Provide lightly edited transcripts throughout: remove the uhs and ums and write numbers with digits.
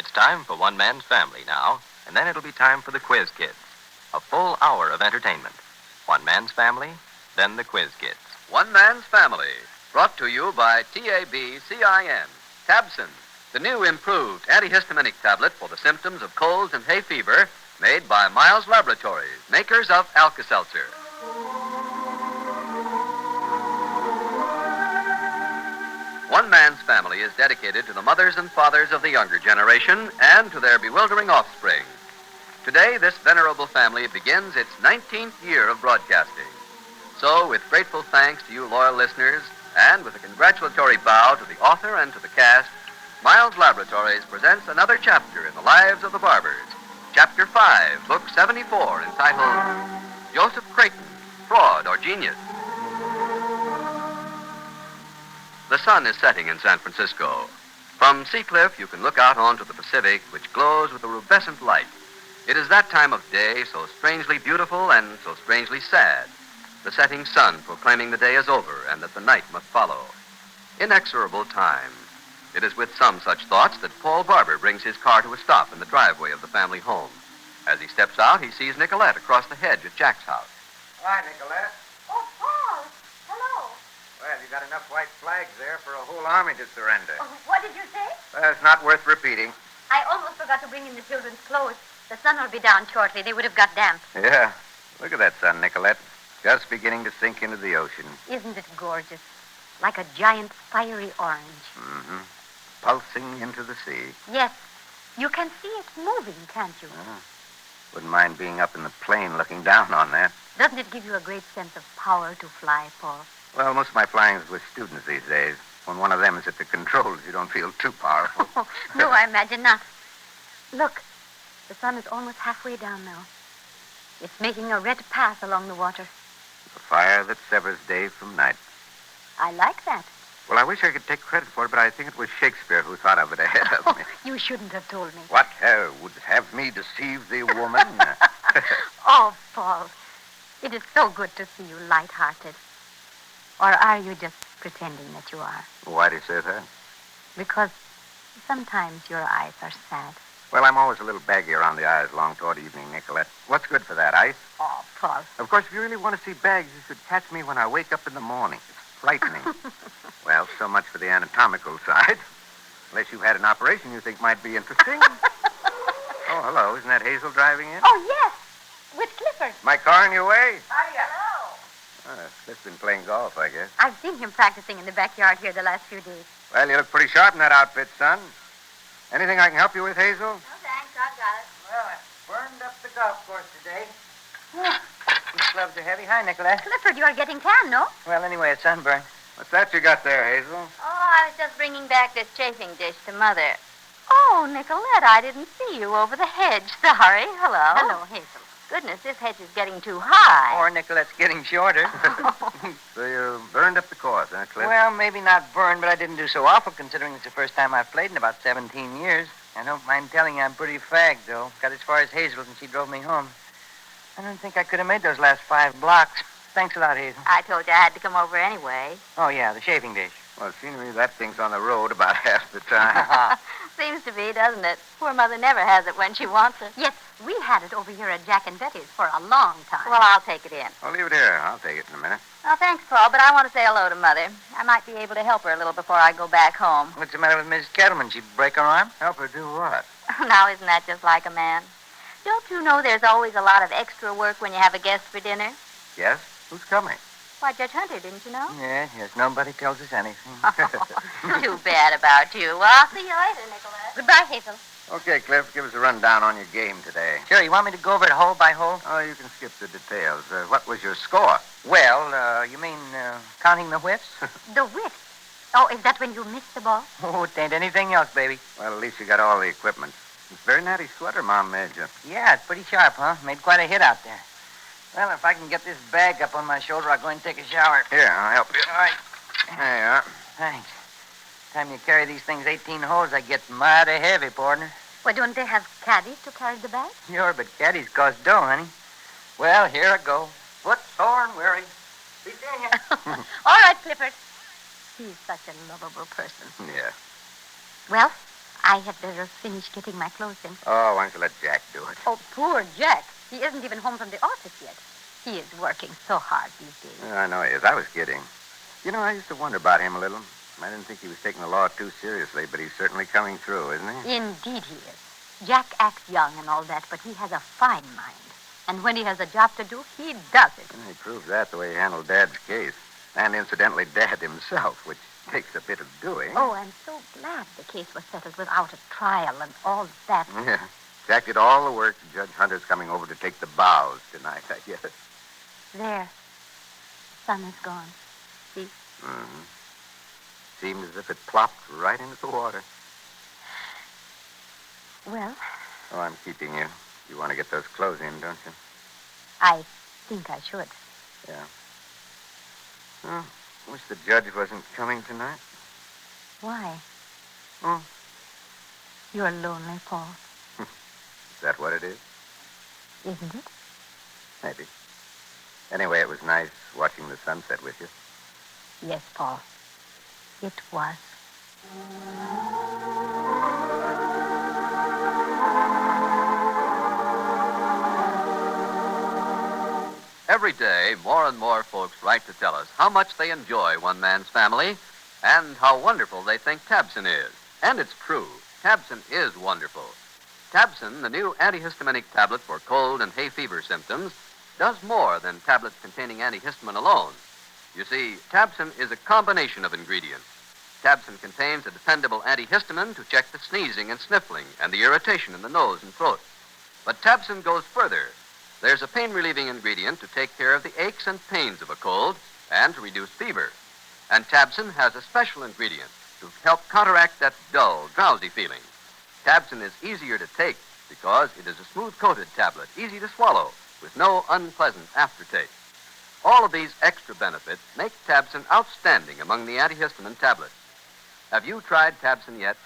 It's time for One Man's Family now, and then it'll be time for the Quiz Kids. A full hour of entertainment. One Man's Family, then the Quiz Kids. One Man's Family, brought to you by TABCIN, Tabsin, the new improved antihistaminic tablet for the symptoms of colds and hay fever, made by Miles Laboratories, makers of Alka-Seltzer. One Man's Family is dedicated to the mothers and fathers of the younger generation and to their bewildering offspring. Today, this venerable family begins its 19th year of broadcasting. So, with grateful thanks to you loyal listeners, and with a congratulatory bow to the author and to the cast, Miles Laboratories presents another chapter in the lives of the Barbers. Chapter 5, Book 74, entitled Joseph Crayton, Fraud or Genius. The sun is setting in San Francisco. From Seacliff, you can look out onto the Pacific, which glows with a rubescent light. It is that time of day so strangely beautiful and so strangely sad. The setting sun proclaiming the day is over and that the night must follow. Inexorable time. It is with some such thoughts that Paul Barber brings his car to a stop in the driveway of the family home. As he steps out, he sees Nicolette across the hedge at Jack's house. Hi, Nicolette. Oh, Paul. Hello. Well, you got enough white flags there for a whole army to surrender. Oh, what did you say? Well, it's not worth repeating. I almost forgot to bring in the children's clothes. The sun will be down shortly. They would have got damp. Yeah. Look at that sun, Nicolette. Just beginning to sink into the ocean. Isn't it gorgeous? Like a giant fiery orange. Mm-hmm. Pulsing into the sea. Yes. You can see it moving, can't you? Wouldn't mind being up in the plane looking down on that. Doesn't it give you a great sense of power to fly, Paul? Well, most of my flying is with students these days. When one of them is at the controls, you don't feel too powerful. Oh, no, I imagine not. Look, the sun is almost halfway down now. It's making a red path along the water. The fire that severs day from night. I like that. Well, I wish I could take credit for it, but I think it was Shakespeare who thought of it ahead of me. You shouldn't have told me. What? Would have me deceive the woman? Oh, Paul, it is so good to see you light-hearted. Or are you just pretending that you are? Why do you say that? Because sometimes your eyes are sad. Well, I'm always a little baggy around the eyes long toward evening, Nicolette. What's good for that, ice? Oh, Paul. Of course, if you really want to see bags, you should catch me when I wake up in the morning. It's frightening. Well, so much for the anatomical side. Unless you've had an operation you think might be interesting. Oh, hello. Isn't that Hazel driving in? Oh, yes. With Clifford. My car in your way? Hiya. Hello. Cliff's been playing golf, I guess. I've seen him practicing in the backyard here the last few days. Well, you look pretty sharp in that outfit, son. Anything I can help you with, Hazel? No, thanks. I've got it. Well, I burned up the golf course today. These gloves are heavy. Hi, Nicolette. Clifford, you are getting tan, no? Well, anyway, it's sunburn. What's that you got there, Hazel? Oh, I was just bringing back this chafing dish to Mother. Oh, Nicolette, I didn't see you over the hedge. Sorry. Hello. Hello, Hazel. Goodness, this hedge is getting too high. Or Nicolette's getting shorter. So you burned up the course, huh, Cliff? Well, maybe not burned, but I didn't do so awful considering it's the first time I've played in about 17 years. I don't mind telling you I'm pretty fagged, though. Got as far as Hazel's and she drove me home. I don't think I could have made those last 5 blocks. Thanks a lot, Hazel. I told you I had to come over anyway. Oh, yeah, the shaving dish. Well, it seems to me that thing's on the road about half the time. Seems to be, doesn't it? Poor Mother never has it when she wants it. Yes, we had it over here at Jack and Betty's for a long time. Well, I'll take it in. I'll leave it here. I'll take it in a minute. Oh, thanks, Paul, but I want to say hello to Mother. I might be able to help her a little before I go back home. What's the matter with Mrs. Kettleman? She break her arm? Help her do what? Now, isn't that just like a man? Don't you know there's always a lot of extra work when you have a guest for dinner? Yes? Who's coming? Why, Judge Hunter, didn't you know? Yes, nobody tells us anything. Too bad about you. Well, I'll see you later, Nicolette. Goodbye, Hazel. Okay, Cliff, give us a rundown on your game today. Sure, you want me to go over it hole by hole? Oh, you can skip the details. What was your score? Well, you mean counting the whiffs? The whiff. Oh, is that when you missed the ball? Oh, it ain't anything else, baby. Well, at least you got all the equipment. It's a very natty sweater Mom made you. Yeah, it's pretty sharp, huh? Made quite a hit out there. Well, if I can get this bag up on my shoulder, I'll go and take a shower. Here, I'll help you. All right. There you are. Thanks. Time you carry these things 18 holes, I get mighty heavy, partner. Well, don't they have caddies to carry the bag? Sure, but caddies cost dough, honey. Well, here I go. Foot sore and weary. Be seeing you. All right, Clifford. He's such a lovable person. Yeah. Well, I had better finish getting my clothes in. Oh, why don't you let Jack do it? Oh, poor Jack. He isn't even home from the office yet. He is working so hard these days. Yeah, I know he is. I was kidding. You know, I used to wonder about him a little. I didn't think he was taking the law too seriously, but he's certainly coming through, isn't he? Indeed he is. Jack acts young and all that, but he has a fine mind. And when he has a job to do, he does it. And he proved that the way he handled Dad's case. And incidentally, Dad himself, which takes a bit of doing. Oh, I'm so glad the case was settled without a trial and all that. Yeah. Jack did all the work. Judge Hunter's coming over to take the bows tonight, I guess. There. Sun is gone. See? Mm-hmm. Seems as if it plopped right into the water. Well, Oh, I'm keeping you. You want to get those clothes in, don't you? I think I should. Yeah. Well, wish the judge wasn't coming tonight. Why? Oh. You're lonely, Paul, Is that what it is? isn't it? Maybe. Anyway, it was nice watching the sunset with you. Yes, Paul. It was. Every day, more and more folks write to tell us how much they enjoy One Man's Family and how wonderful they think Tabson is. And it's true. Tabson is wonderful. Tabson, the new antihistaminic tablet for cold and hay fever symptoms, does more than tablets containing antihistamine alone. You see, Tabson is a combination of ingredients. Tabson contains a dependable antihistamine to check the sneezing and sniffling and the irritation in the nose and throat. But Tabson goes further. There's a pain-relieving ingredient to take care of the aches and pains of a cold and to reduce fever. And Tabson has a special ingredient to help counteract that dull, drowsy feeling. Tabson is easier to take because it is a smooth-coated tablet, easy to swallow, with no unpleasant aftertaste. All of these extra benefits make Tabson outstanding among the antihistamine tablets. Have you tried Tabson yet?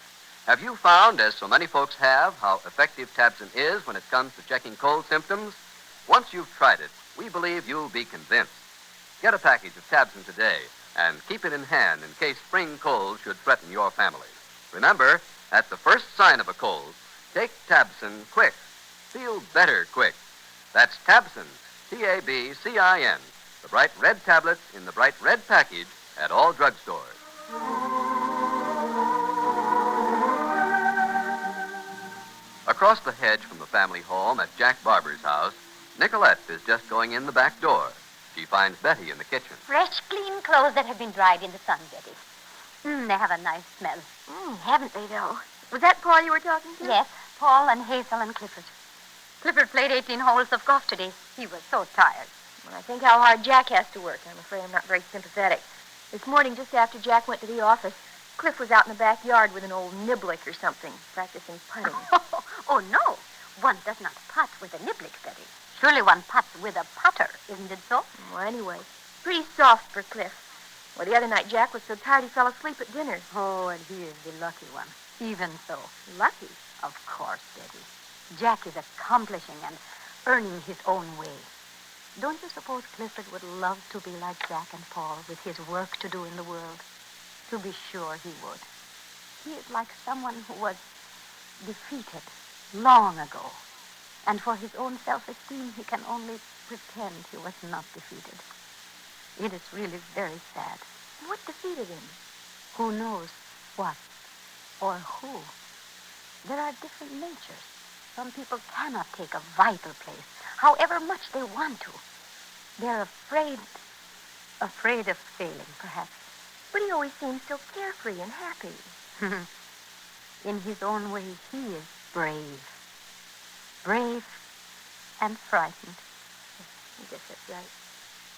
Have you found, as so many folks have, how effective Tabson is when it comes to checking cold symptoms? Once you've tried it, we believe you'll be convinced. Get a package of Tabson today and keep it in hand in case spring cold should threaten your family. Remember, at the first sign of a cold, take Tabson quick. Feel better quick. That's Tabson, Tabcin, the bright red tablet in the bright red package at all drugstores. Across the hedge from the family home at Jack Barber's house, Nicolette is just going in the back door. She finds Betty in the kitchen. Fresh, clean clothes that have been dried in the sun, Betty. They have a nice smell. Haven't they, though? Was that Paul you were talking to? Yes, Paul and Hazel and Clifford. Clifford played 18 holes of golf today. He was so tired. When I think how hard Jack has to work, I'm afraid I'm not very sympathetic. This morning, just after Jack went to the office, Cliff was out in the backyard with an old niblick or something, practicing putting. Oh, no. One does not putt with a niblick, Betty. Surely one puts with a putter, isn't it so? Well, anyway, pretty soft for Cliff. Well, the other night, Jack was so tired he fell asleep at dinner. Oh, and he is the lucky one. Even so. Lucky? Of course, Betty. Jack is accomplishing and earning his own way. Don't you suppose Clifford would love to be like Jack and Paul with his work to do in the world? To be sure he would. He is like someone who was defeated long ago. And for his own self-esteem, he can only pretend he was not defeated. It is really very sad. What defeated him? Who knows what or who? There are different natures. Some people cannot take a vital place, however much they want to. They're afraid of failing, perhaps. But he always seems so carefree and happy. In his own way, he is brave. Brave and frightened. I guess that's right.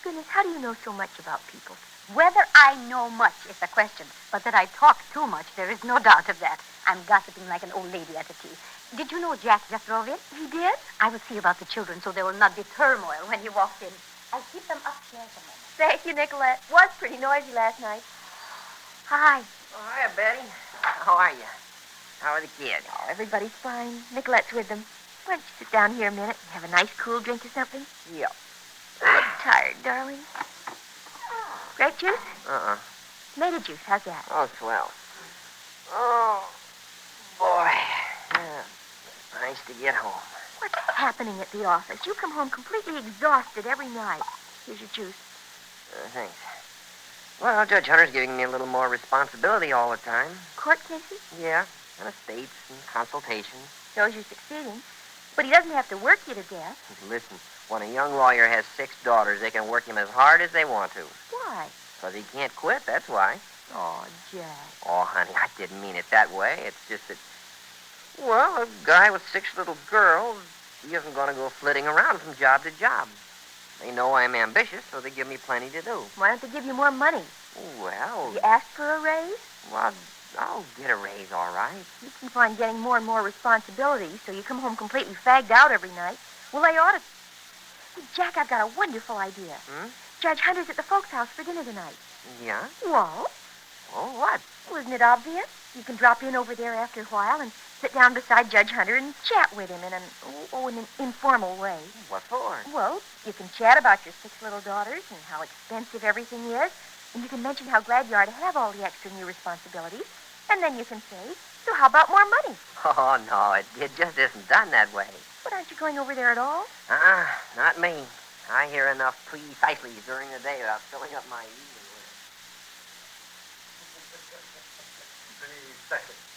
Goodness, how do you know so much about people? Whether I know much is the question, but that I talk too much, there is no doubt of that. I'm gossiping like an old lady at a tea. Did you know Jack just drove in? He did? I will see about the children so there will not be turmoil when he walks in. I'll keep them upstairs a moment. Thank you, Nicolette. Was pretty noisy last night. Hi. Oh, hiya, Betty. How are you? How are the kids? Oh, everybody's fine. Nicolette's with them. Why don't you sit down here a minute and have a nice cool drink or something? Yep. You look tired, darling. Grape juice? Uh-uh. Tomato juice, how's that? Oh, swell. Oh, boy. to get home. What's happening at the office? You come home completely exhausted every night. Here's your juice. Thanks. Well, Judge Hunter's giving me a little more responsibility all the time. Court cases? Yeah, and estates and consultations. Shows you're succeeding. But he doesn't have to work you to death. Listen, when a young lawyer has 6 daughters, they can work him as hard as they want to. Why? Because he can't quit, that's why. Oh, Jack. Oh, honey, I didn't mean it that way. It's just that, well, a guy with 6 little girls, he isn't going to go flitting around from job to job. They know I'm ambitious, so they give me plenty to do. Why don't they give you more money? Well, You asked for a raise? well, I'll get a raise, all right. You keep on getting more and more responsibilities, so you come home completely fagged out every night. Well, they ought to... Hey, Jack, I've got a wonderful idea. Judge Hunter's at the folks' house for dinner tonight. Yeah? Well, Oh, what? isn't it obvious? You can drop in over there after a while and sit down beside Judge Hunter and chat with him in an informal way. What for? Well, you can chat about your 6 little daughters and how expensive everything is, and you can mention how glad you are to have all the extra new responsibilities, and then you can say, so how about more money? Oh, no, it just isn't done that way. But aren't you going over there at all? Not me. I hear enough precisely during the day without filling up my evening list.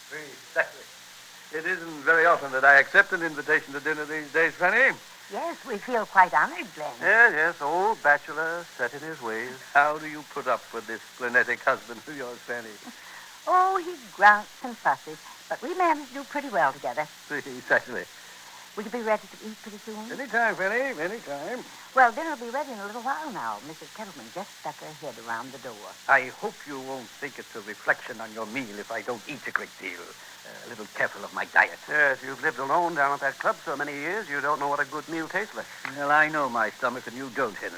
Precisely. It isn't very often that I accept an invitation to dinner these days, Fanny. Yes, we feel quite honored, Glenn. Yes, old bachelor, set in his ways. How do you put up with this splenetic husband of yours, Fanny? Oh, he grunts and fusses, but we manage to do pretty well together. Precisely. Will you be ready to eat pretty soon? Anytime, Fanny, anytime. Well, dinner will be ready in a little while now. Mrs. Kettleman just stuck her head around the door. I hope you won't think it's a reflection on your meal if I don't eat a great deal. A little careful of my diet. Yes, you've lived alone down at that club so many years, you don't know what a good meal tastes like. Well, I know my stomach and you don't, Henry.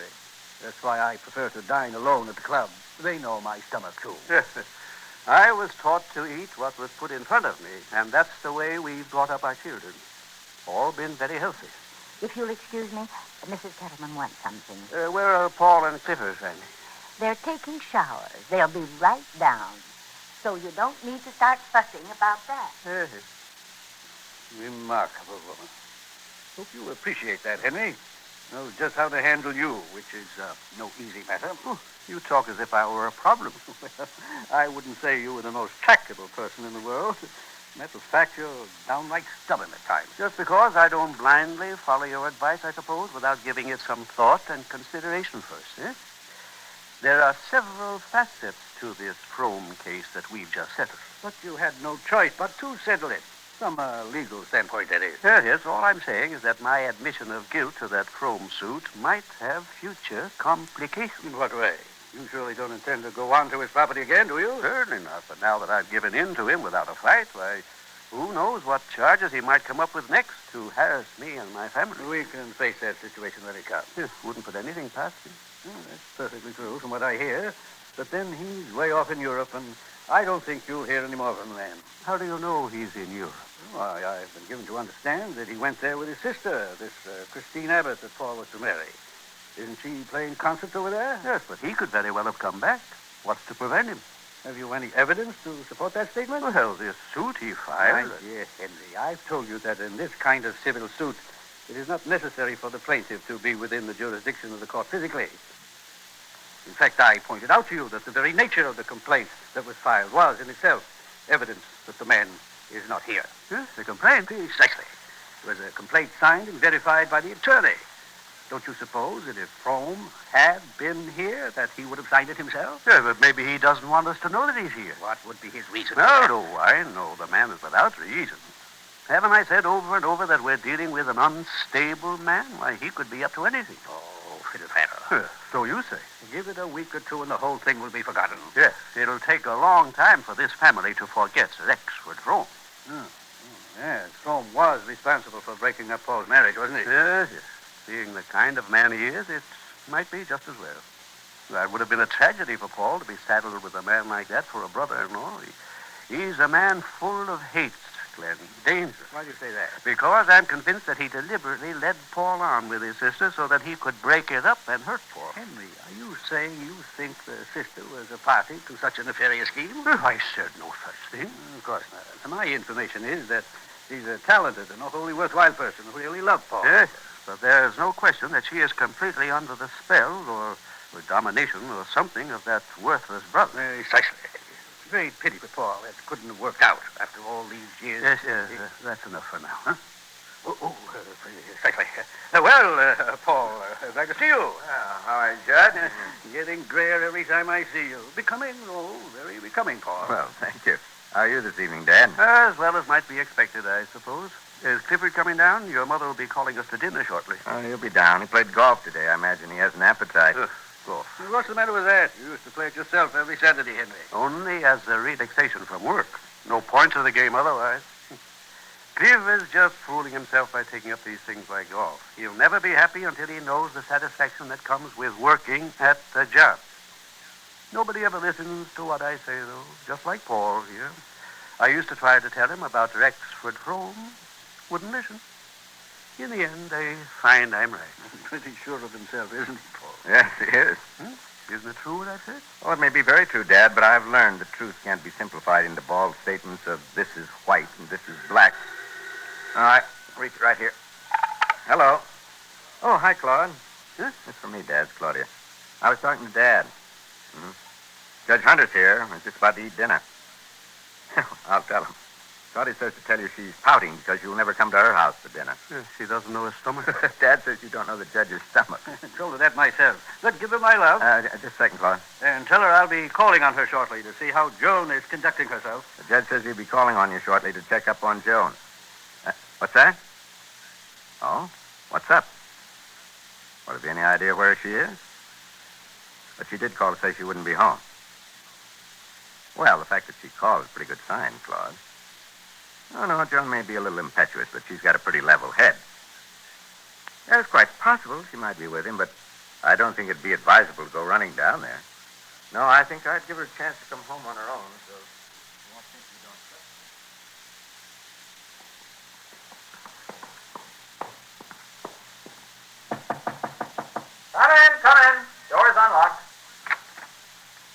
That's why I prefer to dine alone at the club. They know my stomach, too. I was taught to eat what was put in front of me, and that's the way we've brought up our children. All been very healthy. If you'll excuse me, Mrs. Kettleman wants something. Where are Paul and Clifford, Fanny? They're taking showers. They'll be right down. So you don't need to start fussing about that. Yes. Remarkable woman. Hope you appreciate that, Henry. Knows just how to handle you, which is no easy matter. Oh, you talk as if I were a problem. Well, I wouldn't say you were the most tractable person in the world. Matter of fact, you're downright stubborn at times. Just because I don't blindly follow your advice, I suppose, without giving it some thought and consideration first, eh? There are several facets to this Frome case that we've just settled. But you had no choice but to settle it. From a legal standpoint, that is. Yes, all I'm saying is that my admission of guilt to that Frome suit might have future complications. In what way? You surely don't intend to go on to his property again, do you? Certainly not, but now that I've given in to him without a fight, why, who knows what charges he might come up with next to harass me and my family. We can face that situation when it comes. Yes, wouldn't put anything past him. Oh, that's perfectly true from what I hear. But then he's way off in Europe, and I don't think you'll hear any more from the man. How do you know he's in Europe? Why, I've been given to understand that he went there with his sister, this Christine Abbott that Paul was to marry. Isn't she playing concerts over there? Yes, but he could very well have come back. What's to prevent him? Have you any evidence to support that statement? Well, this suit he My filed... dear Henry, I've told you that in this kind of civil suit, it is not necessary for the plaintiff to be within the jurisdiction of the court physically. In fact, I pointed out to you that the very nature of the complaint that was filed was, in itself, evidence that the man is not here. Yes, the complaint? Precisely. It was a complaint signed and verified by the attorney. Don't you suppose that if Frome had been here, that he would have signed it himself? Yeah, but maybe he doesn't want us to know that he's here. What would be his reason? No, I know the man is without reason. Haven't I said over and over that we're dealing with an unstable man? Why, he could be up to anything. Oh, fiddle-faddle. So you say. Give it a week or two and the whole thing will be forgotten. Yes, it'll take a long time for this family to forget Rexford Frome. Yes, Frome was responsible for breaking up Paul's marriage, wasn't he? Yes. Being the kind of man he is, it might be just as well. That would have been a tragedy for Paul to be saddled with a man like that for a brother-in-law. He's a man full of hate, Glenn. Dangerous. Why do you say that? Because I'm convinced that he deliberately led Paul on with his sister so that he could break it up and hurt Paul. Henry, are you saying you think the sister was a party to such a nefarious scheme? I said no such thing. Of course not. My information is that She's a talented and a wholly worthwhile person who really loved Paul. Yes, but there's no question that she is completely under the spell or domination or something of that worthless brother. Precisely. It's a great pity for Paul. That couldn't have worked out after all these years. Yes, that's enough for now, huh? Precisely. Paul, glad to see you. How are you, Judge? Getting grayer every time I see you. Becoming, very becoming, Paul. Well, thank you. How are you this evening, Dad? As well as might be expected, I suppose. Is Clifford coming down? Your mother will be calling us to dinner shortly. Oh, he'll be down. He played golf today. I imagine he has an appetite. Golf. What's the matter with that? You used to play it yourself every Saturday, Henry. Only as a relaxation from work. No point to the game otherwise. Cliff is just fooling himself by taking up these things like golf. He'll never be happy until he knows the satisfaction that comes with working at the job. Nobody ever listens to what I say, though, just like Paul here. I used to try to tell him about Rexford Frome. Wouldn't listen. In the end, they find I'm right. Pretty sure of himself, isn't he, Paul? Yes, he is. Isn't it true what I said? Oh, it may be very true, Dad, but I've learned that truth can't be simplified into bald statements of this is white and this is black. All right, reach right here. Hello. Oh, hi, Claude. Huh? It's for me, Dad. It's Claudia. I was talking to Dad. Judge Hunter's here. We're just about to eat dinner. I'll tell him. Claudia says to tell you she's pouting because you'll never come to her house for dinner. She doesn't know his stomach. Dad says you don't know the judge's stomach. Told her that myself. But give her my love. Just a second, Claude. And tell her I'll be calling on her shortly to see how Joan is conducting herself. The judge says he'll be calling on you shortly to check up on Joan. What's that? Oh? What's up? Well, have you any idea where she is? But she did call to say she wouldn't be home. Well, the fact that she called is a pretty good sign, Claude. Oh, no, Joan may be a little impetuous, but she's got a pretty level head. Yeah, it's quite possible she might be with him, but I don't think it'd be advisable to go running down there. No, I think I'd give her a chance to come home on her own, so you won't think you don't trust her. Come in. Door's unlocked.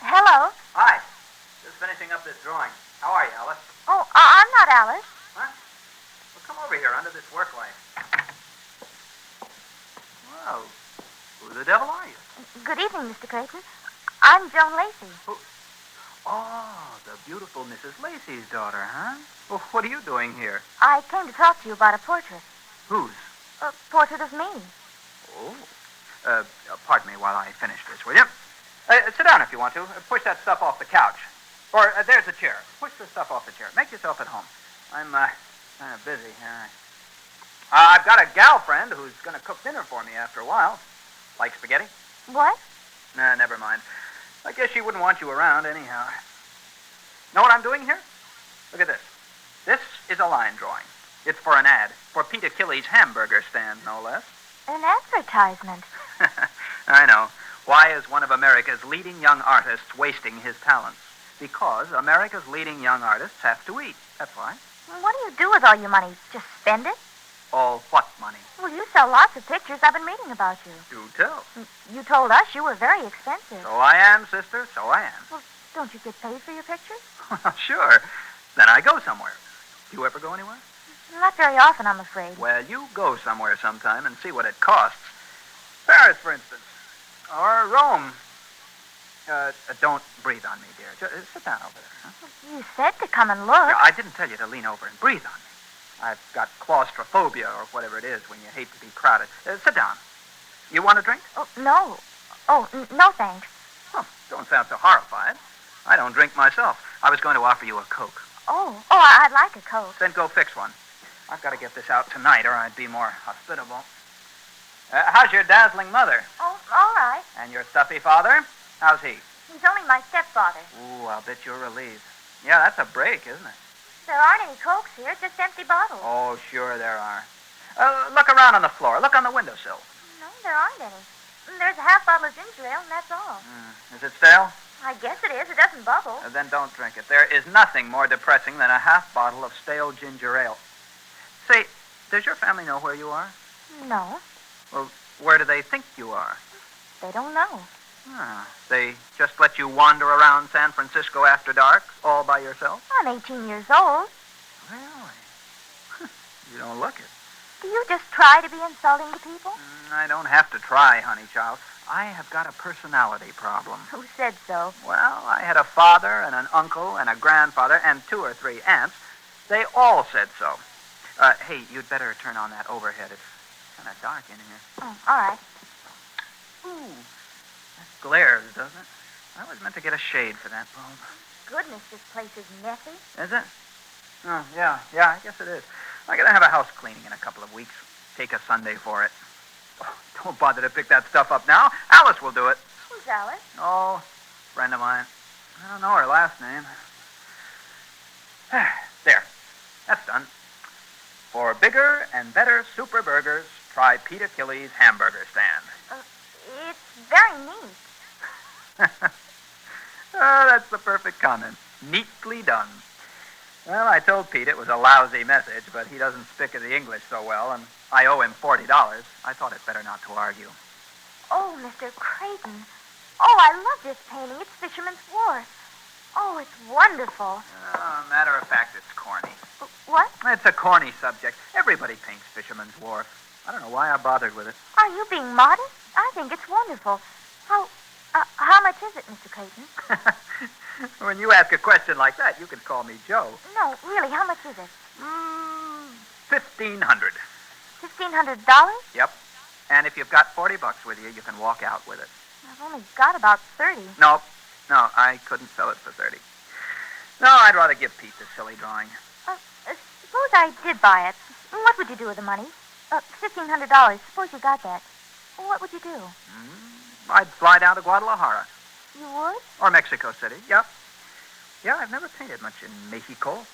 Hello. Hi. Just finishing up this drawing. How are you, Alice? Oh, I'm not Alice. Huh? Well, come over here under this work light. Well, who the devil are you? Good evening, Mr. Crayton. I'm Joan Lacey. Oh, the beautiful Mrs. Lacey's daughter, huh? Well, what are you doing here? I came to talk to you about a portrait. Whose? A portrait of me. Oh. Pardon me while I finish this, will you? Sit down if you want to. Push that stuff off the couch. Or, there's a chair. Push the stuff off the chair. Make yourself at home. I'm, kind of busy. I've got a gal friend who's going to cook dinner for me after a while. Like spaghetti? What? Nah, never mind. I guess she wouldn't want you around anyhow. Know what I'm doing here? Look at this. This is a line drawing. It's for an ad. For Peter Killy's hamburger stand, no less. An advertisement. I know. Why is one of America's leading young artists wasting his talents? Because America's leading young artists have to eat. That's why. What do you do with all your money? Just spend it? All what money? Well, you sell lots of pictures. I've been reading about you. Do tell. You told us you were very expensive. So I am, sister. So I am. Well, don't you get paid for your pictures? Sure. Then I go somewhere. Do you ever go anywhere? Not very often, I'm afraid. Well, you go somewhere sometime and see what it costs. Paris, for instance. Or Rome. Don't breathe on me, dear. Just sit down over there. Huh? You said to come and look. Yeah, I didn't tell you to lean over and breathe on me. I've got claustrophobia or whatever it is when you hate to be crowded. Sit down. You want a drink? Oh, no. Oh, no thanks. Oh, don't sound so horrified. I don't drink myself. I was going to offer you a Coke. Oh, I'd like a Coke. Then go fix one. I've got to get this out tonight or I'd be more hospitable. How's your dazzling mother? Oh, all right. And your stuffy father? How's he? He's only my stepfather. Ooh, I'll bet you're relieved. Yeah, that's a break, isn't it? There aren't any Cokes here, just empty bottles. Oh, sure there are. Look around on the floor. Look on the windowsill. No, there aren't any. There's a half bottle of ginger ale, and that's all. Is it stale? I guess it is. It doesn't bubble. Then don't drink it. There is nothing more depressing than a half bottle of stale ginger ale. Say, does your family know where you are? No. Well, where do they think you are? They don't know. They just let you wander around San Francisco after dark, all by yourself? I'm 18 years old. Really? You don't look it. Do you just try to be insulting to people? I don't have to try, honey child. I have got a personality problem. Who said so? Well, I had a father and an uncle and a grandfather and 2 or 3 aunts. They all said so. Hey, you'd better turn on that overhead. It's kind of dark in here. Oh, all right. Ooh, that glares, doesn't it? I was meant to get a shade for that bulb. Goodness, this place is messy. Is it? Oh, yeah, I guess it is. I'm going to have a house cleaning in a couple of weeks. Take a Sunday for it. Oh, don't bother to pick that stuff up now. Alice will do it. Who's Alice? Oh, friend of mine. I don't know her last name. There. That's done. For bigger and better super burgers, try Peter Killy's hamburger stand. It's very neat. Oh, that's the perfect comment. Neatly done. Well, I told Pete it was a lousy message, but he doesn't speak of the English so well, and I owe him $40. I thought it better not to argue. Oh, Mr. Crayton. Oh, I love this painting. It's Fisherman's Wharf. Oh, it's wonderful. Matter of fact, it's corny. What? It's a corny subject. Everybody paints Fisherman's Wharf. I don't know why I bothered with it. Are you being modest? I think it's wonderful. How much is it, Mr. Crayton? When you ask a question like that, you can call me Joe. No, really, how much is it? $1,500. $1,500? Yep. And if you've got $40 with you, you can walk out with it. I've only got about 30. No, I couldn't sell it for 30. No, I'd rather give Pete this silly drawing. Suppose I did buy it. What would you do with the money? $1,500. Suppose you got that. What would you do? I'd fly down to Guadalajara. You would? Or Mexico City, yep. Yeah, I've never painted much in Mexico.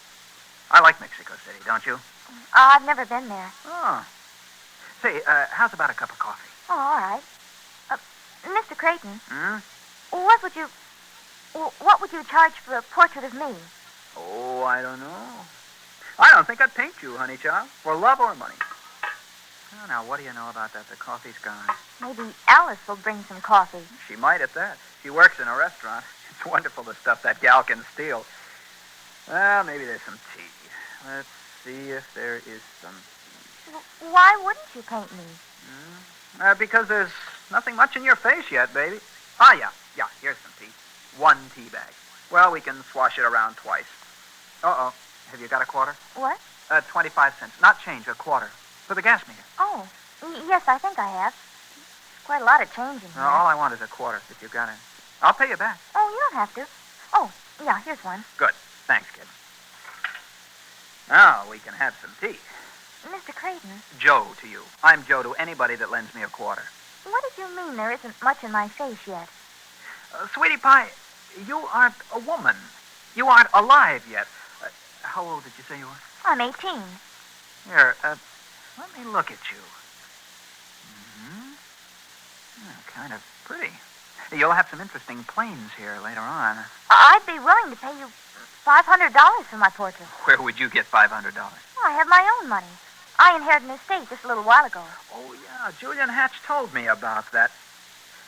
I like Mexico City, don't you? I've never been there. Oh. Say, how's about a cup of coffee? Oh, all right. Mr. Crayton. What would you charge for a portrait of me? Oh, I don't know. I don't think I'd paint you, honey child, for love or money. Oh, now, what do you know about that? The coffee's gone. Maybe Alice will bring some coffee. She might at that. She works in a restaurant. It's wonderful the stuff that gal can steal. Well, maybe there's some tea. Let's see if there is some tea. Why wouldn't you paint me? Because there's nothing much in your face yet, baby. Ah, yeah, here's some tea. 1 tea bag. Well, we can swash it around twice. Uh-oh. Have you got a quarter? What? 25 cents. Not change, a quarter. For the gas meter. Oh, yes, I think I have. Quite a lot of change in here. All I want is a quarter, if you've got it. I'll pay you back. Oh, you don't have to. Oh, yeah, here's one. Good. Thanks, kid. Now we can have some tea. Mr. Crayton. Joe to you. I'm Joe to anybody that lends me a quarter. What did you mean there isn't much in my face yet? Sweetie pie, you aren't a woman. You aren't alive yet. How old did you say you were? I'm 18. Here, let me look at you. Kind of pretty. You'll have some interesting planes here later on. I'd be willing to pay you $500 for my portrait. Where would you get $500? I have my own money. I inherited an estate just a little while ago. Oh, yeah, Julian Hatch told me about that.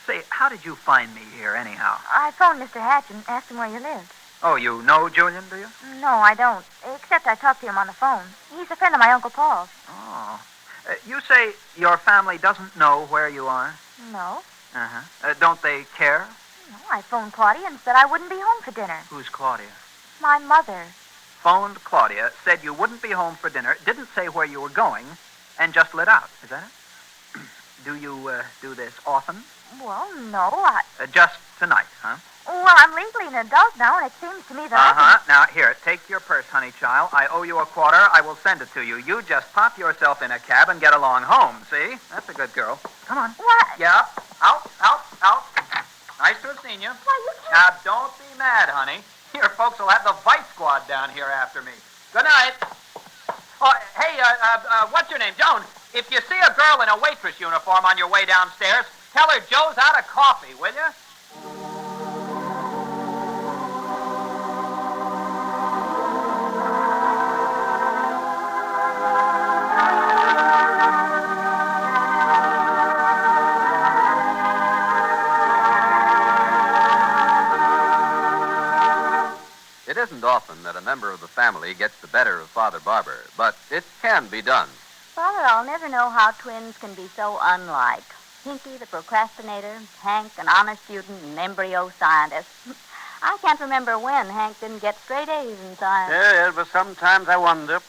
Say, how did you find me here, anyhow? I phoned Mr. Hatch and asked him where you lived. Oh, you know Julian, do you? No, I don't. Except I talked to him on the phone. He's a friend of my Uncle Paul's. Oh. You say your family doesn't know where you are? No. Don't they care? No, I phoned Claudia and said I wouldn't be home for dinner. Who's Claudia? My mother. Phoned Claudia, said you wouldn't be home for dinner, didn't say where you were going, and just lit out. Is that it? Do you do this often? Well, no, just tonight, huh? Well, I'm legally an adult now, and it seems to me that Now, here, take your purse, honey child. I owe you a quarter. I will send it to you. You just pop yourself in a cab and get along home, see? That's a good girl. Come on. What? Yeah. Out. Nice to have seen you. Why, you can't... Now, don't be mad, honey. Your folks will have the Vice Squad down here after me. Good night. Oh, hey, what's your name? Joan, if you see a girl in a waitress uniform on your way downstairs, tell her Joe's out of coffee, will you? It isn't often that that a member of the family gets the better of Father Barber, but it can be done. Father, I'll never know how twins can be so unlike. Pinky, the procrastinator, Hank, an honest student, and embryo scientist. I can't remember when Hank didn't get straight A's in science. Yes, but sometimes I wonder.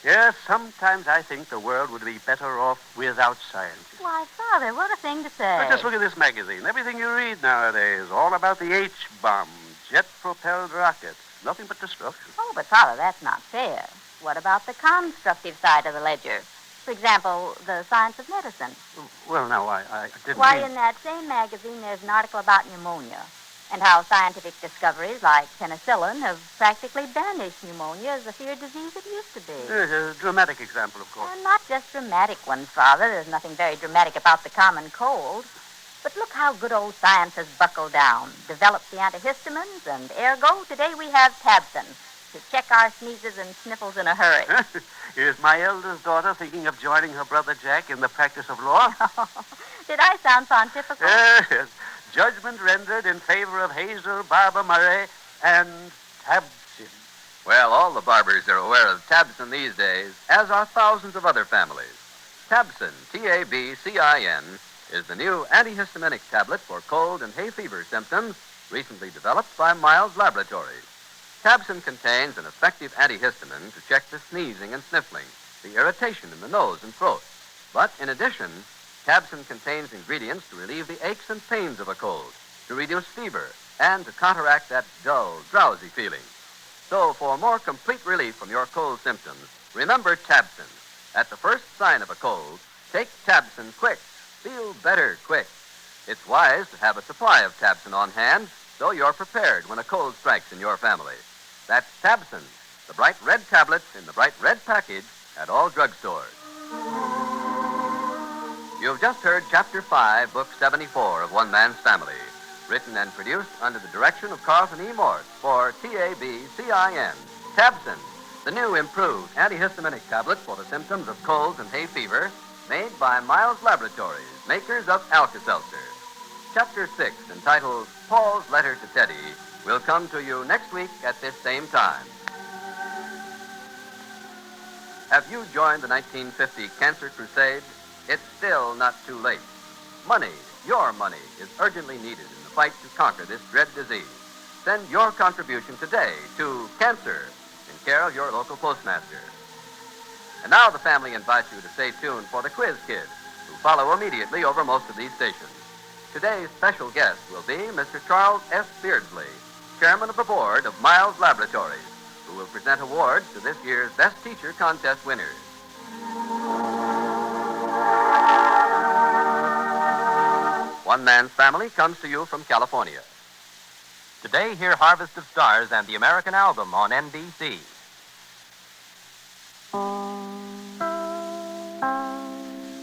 Yes, sometimes I think the world would be better off without scientists. Why, Father, what a thing to say. Now, just look at this magazine. Everything you read nowadays, all about the H-bomb, jet-propelled rockets. Nothing but destruction. Oh, but Father, that's not fair. What about the constructive side of the ledger? For example, the science of medicine. Well, no, I didn't Why, mean... in that same magazine, there's an article about pneumonia and how scientific discoveries like penicillin have practically banished pneumonia as the feared disease it used to be. Yes, a dramatic example, of course. And not just dramatic ones, Father. There's nothing very dramatic about the common cold. But look how good old science has buckled down, developed the antihistamines, and ergo, today we have Tabson to check our sneezes and sniffles in a hurry. Is my eldest daughter thinking of joining her brother Jack in the practice of law? Did I sound pontifical? Yes. Judgment rendered in favor of Hazel Barber Murray and Tabson. Well, all the barbers are aware of Tabson these days, as are thousands of other families. Tabson, T-A-B-C-I-N, is the new antihistaminic tablet for cold and hay fever symptoms, recently developed by Miles Laboratories. Tabson contains an effective antihistamine to check the sneezing and sniffling, the irritation in the nose and throat. But in addition, Tabson contains ingredients to relieve the aches and pains of a cold, to reduce fever, and to counteract that dull, drowsy feeling. So for more complete relief from your cold symptoms, remember Tabson. At the first sign of a cold, take Tabson quick. Feel better quick. It's wise to have a supply of Tabson on hand so you're prepared when a cold strikes in your family. That's Tabson, the bright red tablets in the bright red package at all drugstores. You've just heard Chapter 5, Book 74 of One Man's Family, written and produced under the direction of Carlton E. Morse for TABCIN. Tabson, the new improved antihistaminic tablet for the symptoms of colds and hay fever, made by Miles Laboratories, makers of Alka-Seltzer. Chapter 6, entitled Paul's Letter to Teddy, will come to you next week at this same time. Have you joined the 1950 Cancer Crusade? It's still not too late. Money, your money, is urgently needed in the fight to conquer this dread disease. Send your contribution today to Cancer in care of your local postmaster. And now the family invites you to stay tuned for the Quiz Kids, who follow immediately over most of these stations. Today's special guest will be Mr. Charles S. Beardsley, chairman of the board of Miles Laboratories, who will present awards to this year's Best Teacher Contest winners. One Man's Family comes to you from California. Today, hear Harvest of Stars and the American Album on NBC.